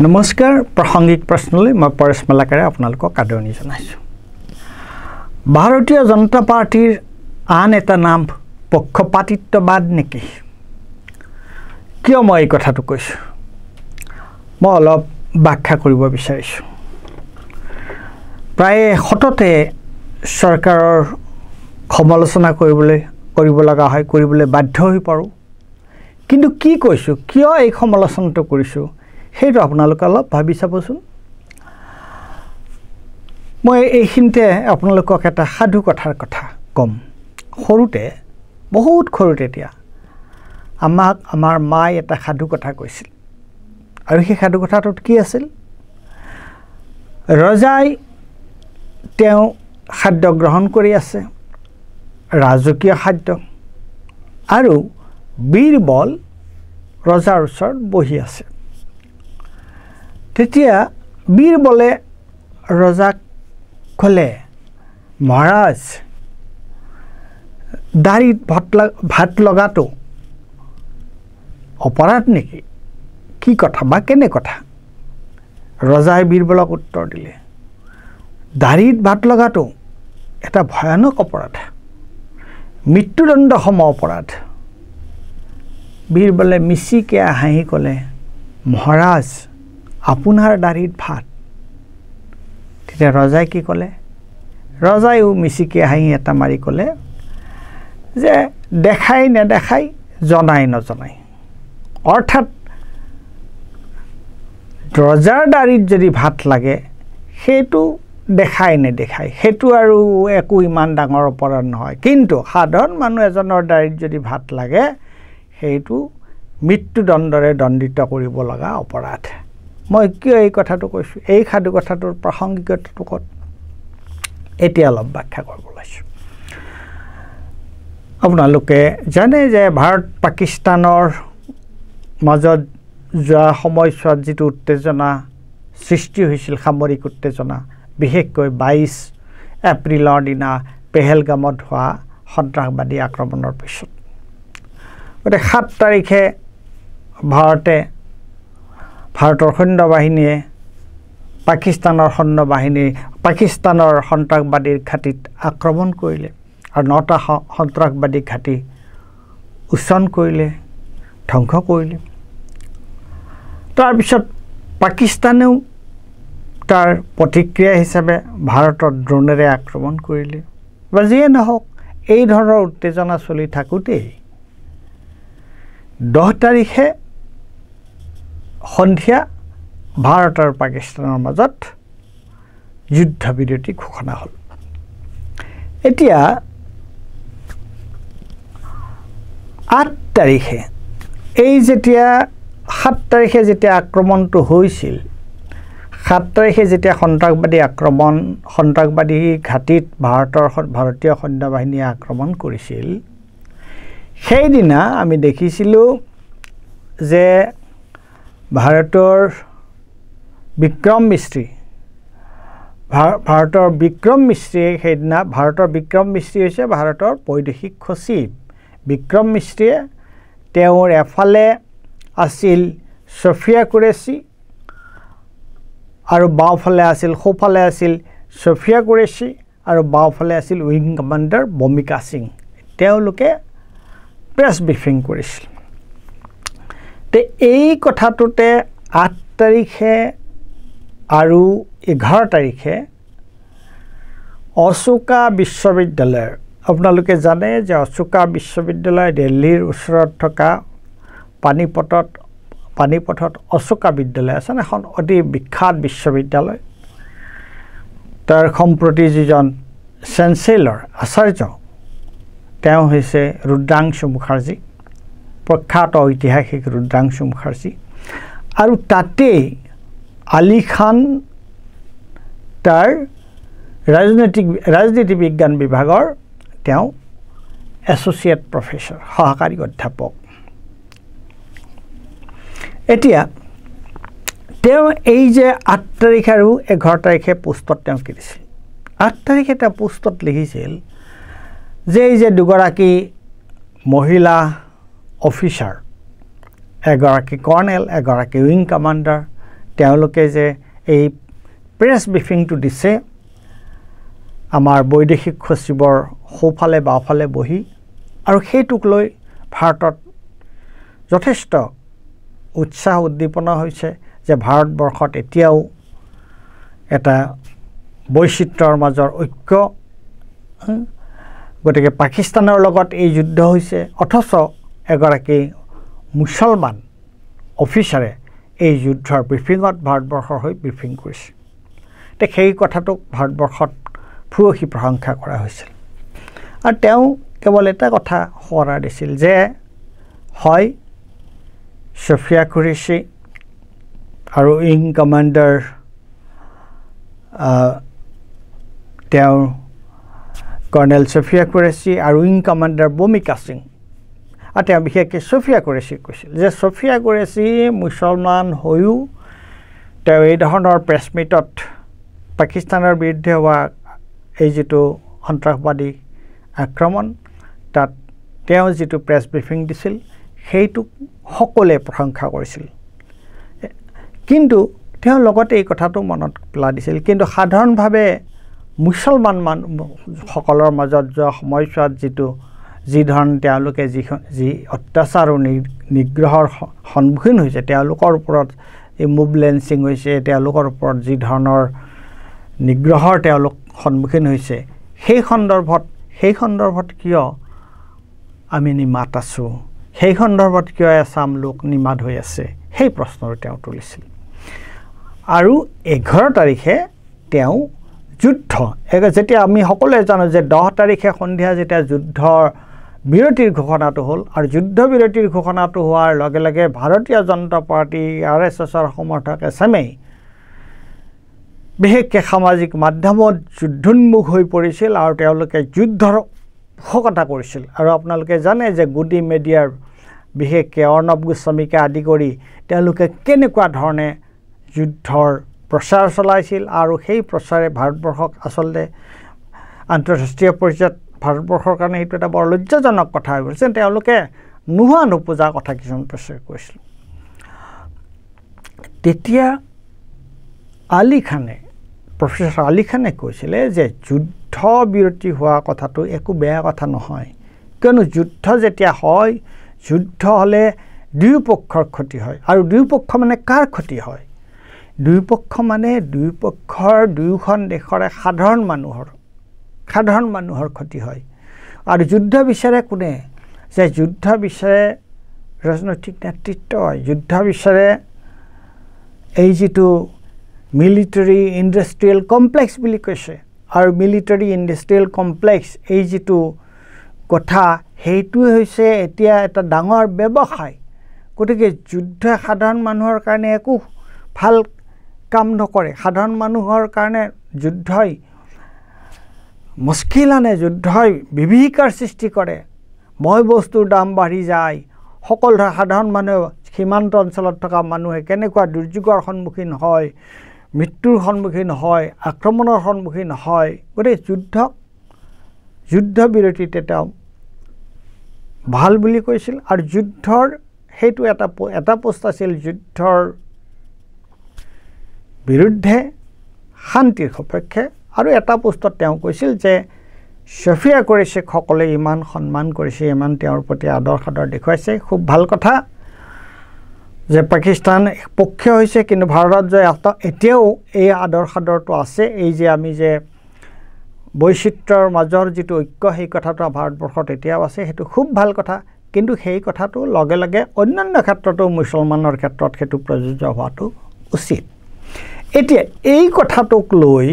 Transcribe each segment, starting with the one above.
নমস্কাৰ প্ৰাসংগিক প্ৰশ্নলৈ মই পৰেশ মালাকাৰে আপোনালোকক আদৰণি জনাইছোঁ। ভাৰতীয় জনতা পাৰ্টিৰ আন এটা নাম পক্ষপাতিত্ববাদ নেকি? কিয় মই এই কথাটো কৈছোঁ মই অলপ ব্যাখ্যা কৰিব বিচাৰিছোঁ। প্ৰায় সততে চৰকাৰৰ সমালোচনা কৰিব লগা হয়, কৰিবলৈ বাধ্য হৈ পৰোঁ। কিন্তু কি কৈছোঁ, কিয় এই সমালোচনাটো কৰিছোঁ সেইটো আপোনালোকে অলপ ভাবি চাবচোন। মই এইখিনিতে আপোনালোকক এটা সাধু কথাৰ কথা ক'ম। সৰুতে, বহুত সৰুতে এতিয়া আমাক আমাৰ মায়ে এটা সাধু কথা কৈছিল। আৰু সেই সাধু কথাটোত কি আছিল? ৰজাই তেওঁ খাদ্য গ্ৰহণ কৰি আছে, ৰাজকীয় খাদ্য, আৰু বীৰবল ৰজাৰ ওচৰত বহি আছে। তেতিয়া বীৰবলে ৰজাক ক'লে, মহাৰাজ, দাঢ়িত ভাত লগাটো অপৰাধ নেকি? কি কথা বা কেনে কথা? ৰজাই বীৰবলক উত্তৰ দিলে, দাঢ়িত ভাত লগাটো এটা ভয়ানক অপৰাধ, মৃত্যুদণ্ড সম অপৰাধ। বীৰবলে মিচিকে হাঁহি ক'লে, মহাৰাজ, আপোনাৰ দাঢ়িত ভাত। তেতিয়া ৰজাই কি ক'লে? ৰজাইও মিচিকে হাঁহি এটা মাৰি ক'লে যে দেখাই নেদেখাই, জনাই নজনাই। অৰ্থাৎ ৰজাৰ দাঢ়িত যদি ভাত লাগে সেইটো দেখাই নেদেখাই, সেইটো আৰু একো ইমান ডাঙৰ অপৰাধ নহয়। কিন্তু সাধাৰণ মানুহ এজনৰ দাঢ়িত যদি ভাত লাগে সেইটো মৃত্যুদণ্ডৰে দণ্ডিত কৰিব লগা অপৰাধ। মই কিয় এই কথাটো কৈছোঁ, এই সাধু কথাটোৰ প্ৰাসংগিকতাটো ক'ত, এতিয়া অলপ ব্যাখ্যা কৰিব লৈছোঁ। আপোনালোকে জানে যে ভাৰত পাকিস্তানৰ মাজত যোৱা সময়ছোৱাত যিটো উত্তেজনা সৃষ্টি হৈছিল, সামৰিক উত্তেজনা, বিশেষকৈ 22 এপ্ৰিলৰ দিনা পেহেলগামত হোৱা সন্ত্ৰাসবাদী আক্ৰমণৰ পিছত। গতিকে 7 তাৰিখে ভাৰতৰ সৈন্যবাহিনীয়ে পাকিস্তানৰ সন্ত্ৰাসবাদীৰ ঘাটিত আক্ৰমণ কৰিলে আৰু 9টা সন্ত্ৰাসবাদী ঘাটি উচ্ছন কৰিলে, ধ্বংস কৰিলে। তাৰপিছত পাকিস্তানেও তাৰ প্ৰতিক্ৰিয়া হিচাপে ভাৰতৰ ড্ৰোনেৰে আক্ৰমণ কৰিলে। বা যিয়ে নহওক, এই ধৰণৰ উত্তেজনা চলি থাকোঁতেই 10 তাৰিখে সন্ধিয়া ভাৰত আৰু পাকিস্তানৰ মাজত যুদ্ধবিৰতি ঘোষণা হ'ল। এতিয়া 8 তাৰিখে7 তাৰিখে যেতিয়া আক্ৰমণটো হৈছিল, 7 তাৰিখে যেতিয়া সন্ত্ৰাসবাদী ঘাটিত ভাৰতীয় সৈন্যবাহিনীয়ে আক্ৰমণ কৰিছিল, সেইদিনা আমি দেখিছিলোঁ যে ভাৰতৰ বিক্ৰম মিস্ত্ৰী সেইদিনা, ভাৰতৰ বিক্ৰম মিস্ত্ৰী হৈছে ভাৰতৰ বৈদেশিক সচিব। বিক্ৰম মিস্ত্ৰীয়ে তেওঁৰ এফালে আছিল ছফিয়া কুৰেশ্বি আৰু সোঁফালে আছিল ছফিয়া কুৰেশ্বি আৰু বাওঁফালে আছিল উইং কমাণ্ডাৰ ভূমিকা সিং। তেওঁলোকে প্ৰেছ ব্ৰিফিং কৰিছিল। এই কথাটোতে 8 তাৰিখে আৰু 11 তাৰিখে অশোকা বিশ্ববিদ্যালয়ৰ, আপোনালোকে জানে যে অশোকা বিশ্ববিদ্যালয় দিল্লীৰ ওচৰত থকা পানীপথত অশোকা বিদ্যালয় আছে, এখন অতি বিখ্যাত বিশ্ববিদ্যালয়। তাৰ সম্প্ৰতি যিজন চেঞ্চেলৰ আচাৰ্য তেওঁ হৈছে ৰুদ্ৰাংশু মুখাৰ্জী, প্ৰখ্যাত ঐতিহাসিক ৰুদ্ৰাংশু মুখাৰ্জী। আৰু তাতেই আলী খান তাৰ ৰাজনীতি বিজ্ঞান বিভাগৰ তেওঁ এছ'চিয়েট প্ৰফেচৰ, সহকাৰী অধ্যাপক। এতিয়া তেওঁ এই যে 8 তাৰিখ আৰু 11 তাৰিখে পোষ্টত তেওঁ কি দিছিল? 8 তাৰিখে তেওঁ পোষ্টত লিখিছিল যে এই যে দুগৰাকী মহিলা অফিচাৰ, এগৰাকী কৰ্ণেল, এগৰাকী উইং কমাণ্ডাৰ, তেওঁলোকে যে এই প্ৰেছ ব্ৰিফিংটো দিছে আমাৰ বৈদেশিক সচিবৰ সোঁফালে বাওঁফালে বহি আৰু সেইটোক লৈ ভাৰতত যথেষ্ট উৎসাহ উদ্দীপনা হৈছে যে ভাৰতবৰ্ষত এতিয়াও এটা বৈচিত্ৰৰ মাজৰ ঐক্য গতিকে পাকিস্তানৰ লগত এই যুদ্ধ হৈছে অথচ এগৰাকী মুছলমান অফিচাৰে এই যুদ্ধৰ ব্ৰিফিঙত ভাৰতবৰ্ষৰ হৈ ব্ৰিফিং কৰিছে তে সেই কথাটোক ভাৰতবৰ্ষত ফুৰসি প্ৰশংসা কৰা হৈছিল আৰু তেওঁ কেৱল এটা কথা সোঁৱৰাই দিছিল যে হয় ছফিয়া কুৰেশ্বি আৰু উইং কমাণ্ডাৰ তেওঁৰ কৰ্ণেল ছফিয়া কুৰেশ্বি আৰু উইং কমাণ্ডাৰ ভূমিকা সিং আৰু তেওঁ বিশেষকৈ ছফিয়া কুৰেশ্বিক কৈছিল যে ছফিয়া কুৰেশ্বি মুছলমান হৈও তেওঁ এই ধৰণৰ প্ৰেছ মিটত পাকিস্তানৰ বিৰুদ্ধে হোৱা এই যিটো সন্ত্ৰাসবাদী আক্ৰমণ তাত তেওঁ যিটো প্ৰেছ ব্ৰিফিং দিছিল সেইটোক সকলোৱে প্ৰশংসা কৰিছিল কিন্তু তেওঁ লগতে এই কথাটো মনত পেলাই দিছিল কিন্তু সাধাৰণভাৱে মুছলমান মানুহসকলৰ মাজত যোৱা সময়ছোৱাত যি ধৰণ তেওঁলোকে যি অত্যাচাৰ আৰু নিগ্ৰহৰ সন্মুখীন হৈছে তেওঁলোকৰ ওপৰত এই মুভ লেন্সিং হৈছে তেওঁলোকৰ ওপৰত যি ধৰণৰ নিগ্ৰহৰ তেওঁলোক সন্মুখীন হৈছে সেই সন্দৰ্ভত কিয় আমি নিমাত আছোঁ সেই সন্দৰ্ভত কিয় এচাম লোক নিমাত হৈ আছে সেই প্ৰশ্নটো তেওঁ তুলিছিল আৰু 11 তাৰিখে তেওঁ যুদ্ধ যেতিয়া আমি সকলোৱে জানো যে 10 তাৰিখে সন্ধিয়া যেতিয়া যুদ্ধৰ বিৰতিৰ ঘোষণাটো হ'ল আৰু যুদ্ধ বিৰতিৰ ঘোষণাটো হোৱাৰ লগে লগে ভাৰতীয় জনতা পাৰ্টি RSSৰ সমৰ্থক এছামেই বিশেষকৈ সামাজিক মাধ্যমত যুদ্ধোন্মুখ হৈ পৰিছিল আৰু তেওঁলোকে যুদ্ধৰ পোষকতা কৰিছিল আৰু আপোনালোকে জানে যে গুডি মিডিয়াৰ বিশেষকৈ অৰ্ণৱ গোস্বামীকে আদি কৰি তেওঁলোকে কেনেকুৱা ধৰণে যুদ্ধৰ প্ৰচাৰ চলাইছিল আৰু সেই প্ৰচাৰে ভাৰতবৰ্ষক আচলতে আন্তঃৰাষ্ট্ৰীয় পৰ্যায়ত ভাৰতবৰ্ষৰ কাৰণে এইটো এটা বৰ লজ্জাজনক কথা হৈ পৰিছে তেওঁলোকে নোহোৱা নোপোজা কথা কিছুমান প্ৰচাৰ কৰিছিল তেতিয়া প্ৰফেছৰ আলী খানে কৈছিলে যে যুদ্ধ বিৰতি হোৱা কথাটো একো বেয়া কথা নহয় কিয়নো যুদ্ধ যেতিয়া হয় যুদ্ধ হ'লে দুয়োপক্ষৰ ক্ষতি হয় আৰু দুয়োপক্ষ মানে কাৰ ক্ষতি হয় দুয়োপক্ষ মানে দুয়োপক্ষৰ দুয়োখন দেশৰে সাধাৰণ মানুহৰ ক্ষতি হয় আৰু যুদ্ধ বিচাৰে কোনে যে যুদ্ধ বিচাৰে ৰাজনৈতিক নেতৃত্ব হয় যুদ্ধ বিচাৰে এই যিটো মিলিটাৰী ইণ্ডাষ্ট্ৰিয়েল কমপ্লেক্স বুলি কৈছে আৰু মিলিটাৰী ইণ্ডাষ্ট্ৰিয়েল কমপ্লেক্স এই যিটো কথা সেইটোৱে হৈছে এতিয়া এটা ডাঙৰ ব্যৱসায় গতিকে যুদ্ধ সাধাৰণ মানুহৰ কাৰণে একো ভাল কাম নকৰে সাধাৰণ মানুহৰ কাৰণে যুদ্ধই মুস্কিল আনে যুদ্ধই বিভীষিকাৰ সৃষ্টি কৰে বয় বস্তুৰ দাম বাঢ়ি যায় সকলো সাধাৰণ মানুহ সীমান্ত অঞ্চলত থকা মানুহে কেনেকুৱা দুৰ্যোগৰ সন্মুখীন হয় মৃত্যুৰ সন্মুখীন হয় আক্ৰমণৰ সন্মুখীন হয় গতিকে যুদ্ধ বিৰতিতে তেওঁ ভাল বুলি কৈছিল আৰু যুদ্ধৰ সেইটো এটা পোষ্ট আছিল যুদ্ধৰ বিৰুদ্ধে শান্তিৰ সপক্ষে আৰু এটা পোষ্টত তেওঁ কৈছিল যে ছফিয়া কুৰেশ্বীক সকলোৱে ইমান সন্মান কৰিছে ইমান তেওঁৰ প্ৰতি আদৰ সাদৰ দেখুৱাইছে খুব ভাল কথা যে পাকিস্তান পক্ষীয় হৈছে কিন্তু ভাৰতত যে এতিয়াও এই আদৰ সাদৰটো আছে এই যে আমি যে বৈচিত্ৰৰ মাজৰ যিটো ঐক্য সেই কথাটো ভাৰতবৰ্ষত এতিয়াও আছে সেইটো খুব ভাল কথা কিন্তু সেই কথাটো লগে লগে অন্যান্য ক্ষেত্ৰতো মুছলমানৰ ক্ষেত্ৰত সেইটো প্ৰযোজ্য হোৱাটো উচিত এতিয়া এই কথাটোক লৈ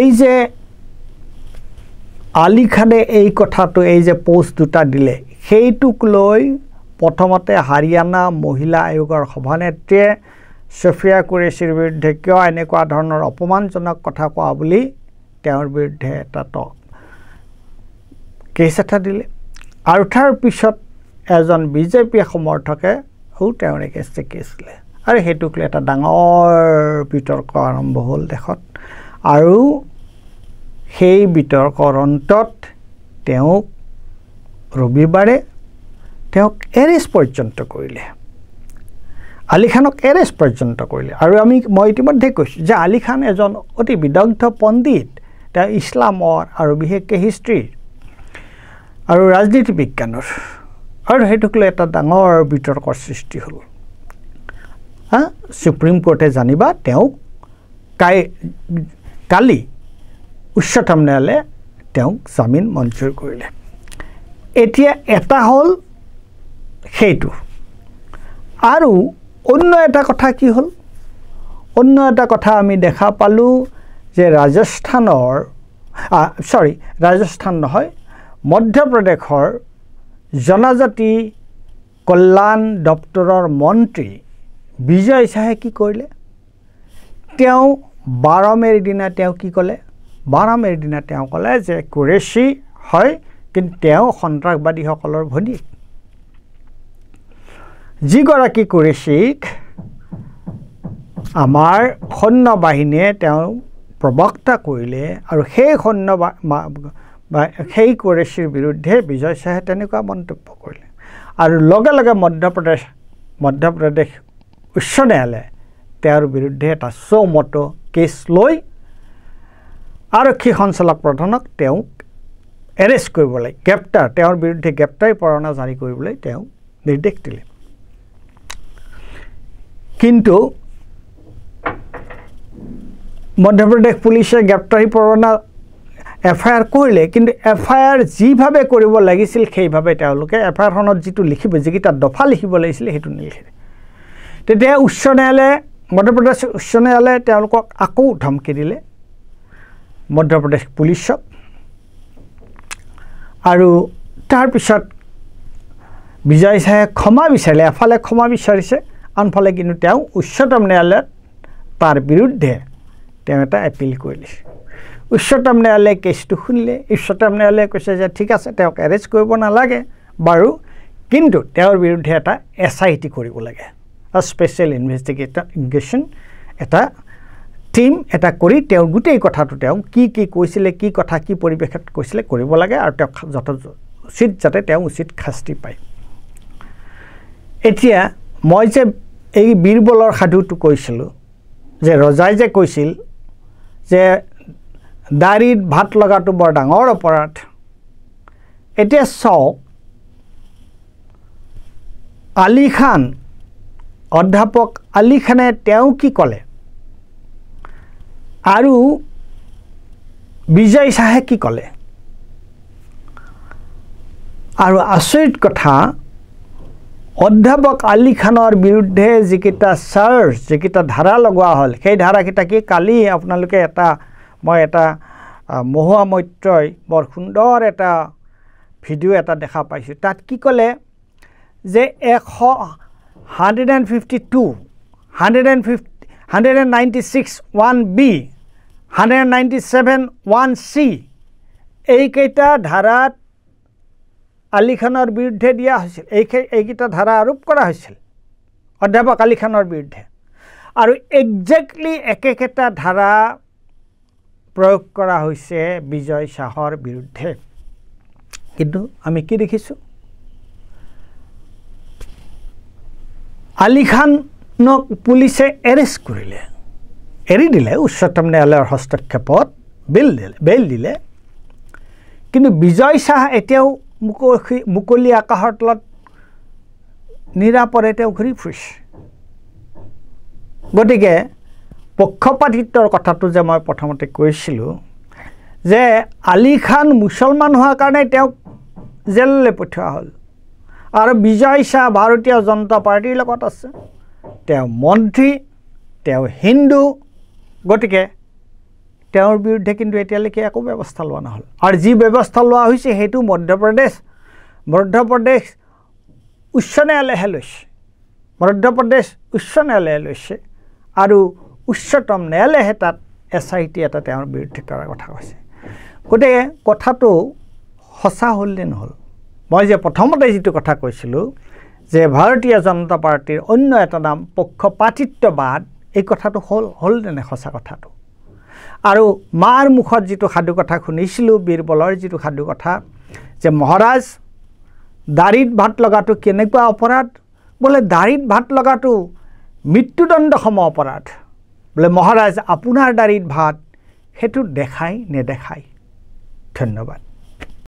এই যে আলী খানে এই কথাটো এই যে পোষ্ট দুটা দিলে সেইটোক লৈ প্ৰথমতে হাৰিয়ানা মহিলা আয়োগৰ সভানেত্ৰীয়ে ছফিয়া কুৰেশ্বীৰ বিৰুদ্ধে কিয় এনেকুৱা ধৰণৰ অপমানজনক কথা কোৱা বুলি তেওঁৰ বিৰুদ্ধে এটা কেছ এটা দিলে আৰু তাৰ পিছত এজন বিজেপি সমৰ্থকে তেওঁৰ এগেইনষ্টে কেছ দিলে আৰু সেইটোক লৈ এটা ডাঙৰ বিতৰ্ক আৰম্ভ হ'ল দেশত আৰু সেই বিতৰ্কৰ অন্তত তেওঁক ৰবিবাৰে তেওঁক এৰেষ্ট পৰ্যন্ত কৰিলে আলী খানক এৰেষ্ট পৰ্যন্ত কৰিলে। আৰু মই ইতিমধ্যে কৈছোঁ যে আলী খান এজন অতি বিদগ্ধ পণ্ডিত, তেওঁ ইছলামৰ আৰু বিশেষকৈ হিষ্ট্ৰীৰ আৰু ৰাজনীতি বিজ্ঞানৰ, আৰু সেইটোক লৈ এটা ডাঙৰ বিতৰ্কৰ সৃষ্টি হ'ল। সুপ্ৰিম কোৰ্টে জানিবা তেওঁক কালি উচ্চতম ন্যায়ালয়ে তেওঁক জামিন মঞ্জুৰ কৰিলে। এতিয়া এটা হ'ল সেইটো, আৰু অন্য এটা কথা কি হ'ল, অন্য এটা কথা আমি দেখা পালোঁ যে ৰাজস্থান নহয়, মধ্যপ্ৰদেশৰ জনজাতি কল্যাণ দপ্তৰৰ মন্ত্ৰী বিজয় শাহে কি কৰিলে, তেওঁ 12 মে'ৰ দিনা তেওঁ কি ক'লে, 12 মে'ৰ দিনা তেওঁ ক'লে যে কুৰেশ্বি হয় কিন্তু তেওঁ সন্ত্ৰাসবাদীসকলৰ ভনীয়েক। যিগৰাকী কুৰেশ্বীক আমাৰ সৈন্য বাহিনীয়ে তেওঁ প্ৰবক্তা কৰিলে, আৰু সেই কুৰেশ্বীৰ বিৰুদ্ধে বিজয় শাহে তেনেকুৱা মন্তব্য কৰিলে। আৰু লগে লগে মধ্যপ্ৰদেশ উচ্চ ন্যায়ালয়ে তেওঁৰ বিৰুদ্ধে এটা চৌমটো কেছ লৈ আৰক্ষী সঞ্চালক প্ৰধানক তেওঁক এৰেষ্ট কৰিবলৈ, তেওঁৰ বিৰুদ্ধে গ্ৰেপ্তাৰী পৰোৱানা জাৰি কৰিবলৈ তেওঁ নিৰ্দেশ দিলে। কিন্তু মধ্যপ্ৰদেশ পুলিচে গ্ৰেপ্তাৰী পৰোৱানা FIR কৰিলে, কিন্তু FIR যিভাৱে কৰিব লাগিছিল সেইভাৱে তেওঁলোকে FIRখনত যিটো লিখিব, যিকেইটা দফা লিখিব লাগিছিলে সেইটো নিলিখিলে। তেতিয়া মধ্যপ্ৰদেশ উচ্চ ন্যায়ালয়ে তেওঁলোকক আকৌ ধমকি দিলে, মধ্যপ্ৰদেশ পুলিচক, আৰু তাৰপিছত বিজয় শাহে ক্ষমা বিচাৰিলে। এফালে ক্ষমা বিচাৰিছে, আনফালে কিন্তু তেওঁ উচ্চতম ন্যায়ালয়ত তাৰ বিৰুদ্ধে তেওঁ এটা এপিল কৰিলে। উচ্চতম ন্যায়ালয়ে কেছটো শুনিলে। উচ্চতম ন্যায়ালয়ে কৈছে যে ঠিক আছে, তেওঁক এৰেষ্ট কৰিব নালাগে বাৰু, কিন্তু তেওঁৰ বিৰুদ্ধে এটা SIT কৰিব লাগে, স্পেচিয়েল ইনভেষ্টিগেশ্যন এটা টিম এটা কৰি তেওঁৰ গোটেই কথাটো তেওঁ কি কৈছিলে, কি কথা কি পৰিৱেশত কৈছিলে কৰিব লাগে, আৰু তেওঁক যাতে তেওঁ উচিত শাস্তি পায়। এতিয়া মই যে এই বীৰবলৰ সাধুটো কৈছিলোঁ, যে ৰজাই যে কৈছিল যে দাড়িত ভাত লগাটো বৰ ডাঙৰ অপৰাধ। এতিয়া চাওক, আলী খান, অধ্যাপক আলী খানে তেওঁ কি ক'লে, আৰু বিজয় শাহে কি ক'লে। আৰু আচৰিত কথা, অধ্যাপক আলী খানৰ বিৰুদ্ধে যিকেইটা চাৰ্জ, যিকেইটা ধাৰা লগোৱা হ'ল, সেই ধাৰাকেইটা কি, কালি আপোনালোকে মই এটা মহুৱা মৈত্ৰই বৰ সুন্দৰ এটা ভিডিঅ' এটা দেখা পাইছোঁ। তাত কি ক'লে যে 152, 196 1B, 197 1C এইকেইটা ধাৰাত আলী খানৰ বিৰুদ্ধে দিয়া হৈছিল, এইকেইটা ধাৰা আৰোপ কৰা হৈছিল অধ্যাপক আলী খানৰ বিৰুদ্ধে, আৰু একজেক্টলি একেকেইটা ধাৰা প্ৰয়োগ কৰা হৈছে বিজয় শাহৰ বিৰুদ্ধে। কিন্তু আমি কি দেখিছোঁ, আলী খানক পুলিচে এৰেষ্ট কৰিলে, এৰি দিলে, উচ্চতম ন্যায়ালয়ৰ হস্তক্ষেপত বেইল দিলে। কিন্তু বিজয় শাহ এতিয়াও মুকলি আকাশৰ তলত নিৰাপদে তেওঁ ঘূৰি ফুৰিছে। গতিকে পক্ষপাতিত্বৰ কথাটো যে মই প্ৰথমতে কৈছিলোঁ, যে আলী খান মুছলমান হোৱাৰ কাৰণে তেওঁক জেললৈ পঠিওৱা হ'ল, আৰু বিজয় শাহ ভাৰতীয় জনতা পাৰ্টীৰ লগত আছে, তেওঁ মন্ত্ৰী, তেওঁ হিন্দু, গতিকে তেওঁৰ বিৰুদ্ধে কিন্তু এতিয়ালৈকে একো ব্যৱস্থা লোৱা নহ'ল। আৰু যি ব্যৱস্থা লোৱা হৈছে সেইটো মধ্যপ্ৰদেশ উচ্চ ন্যায়ালয়েহে লৈছে, মধ্যপ্ৰদেশ উচ্চ ন্যায়ালয়ে লৈছে, আৰু উচ্চতম ন্যায়ালয়ে তাত SIT এটা তেওঁৰ বিৰুদ্ধে কৰাৰ কথা কৈছে। গতিকে কথাটো সঁচা হ'ল নে নহ'ল, মই যে প্ৰথমতে যিটো কথা কৈছিলোঁ যে ভাৰতীয় জনতা পাৰ্টীৰ অন্য এটা নাম পক্ষপাতিত্ববাদ, এই কথাটো হ'ল নে সঁচা কথাটো। আৰু মাৰ মুখত যিটো সাধু কথা শুনিছিলোঁ, বীৰবলৰ যিটো সাধু কথা, যে মহাৰাজ দাড়িত ভাত লগাটো কেনেকুৱা অপৰাধ, বোলে দাড়িত ভাত লগাটো মৃত্যুদণ্ড সম অপৰাধ বোলে মহাৰাজ আপোনাৰ দাড়িত ভাত সেইটো দেখাই নেদেখায় ধন্যবাদ